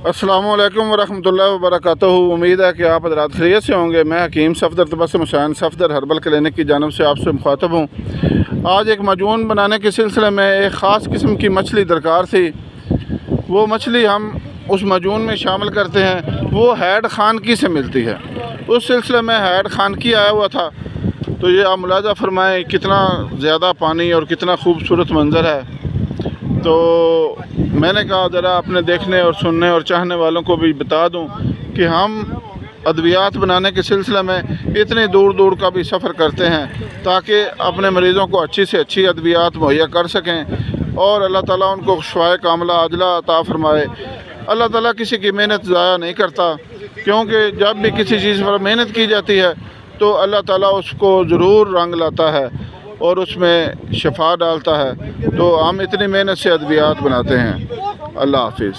अस्सलामु अलैकुम वरहमतुल्लाहि वबरकातुहू। उम्मीद है कि आप हज़रात खैरियत से होंगे। मैं हकीम सफदर तबस्सुम हुसैन सफदर हर्बल क्लिनिक की जानिब से आपसे मुखातब हूँ। आज एक माजून बनाने के सिलसिले में एक ख़ास किस्म की मछली दरकार थी। वो मछली हम उस माजून में शामिल करते हैं, वो हैड खानकी से मिलती है। उस सिलसिले में हैड खानकी आया हुआ था, तो ये आप मुलाजा फरमाएँ कितना ज़्यादा पानी और कितना खूबसूरत मंज़र है। तो मैंने कहा ज़रा अपने देखने और सुनने और चाहने वालों को भी बता दूं कि हम अद्वियात बनाने के सिलसिले में इतने दूर दूर का भी सफ़र करते हैं ताकि अपने मरीज़ों को अच्छी से अच्छी अद्वियात मुहैया कर सकें और अल्लाह ताला उनको शिफाए कामिला आजिला अता फ़रमाए। अल्लाह ताला किसी की मेहनत ज़ाया नहीं करता, क्योंकि जब भी किसी चीज़ पर मेहनत की जाती है तो अल्लाह ताला उसको ज़रूर रंग लाता है और उसमें शिफा डालता है। तो हम इतनी मेहनत से अद्वियात बनाते हैं। अल्लाह हाफिज़।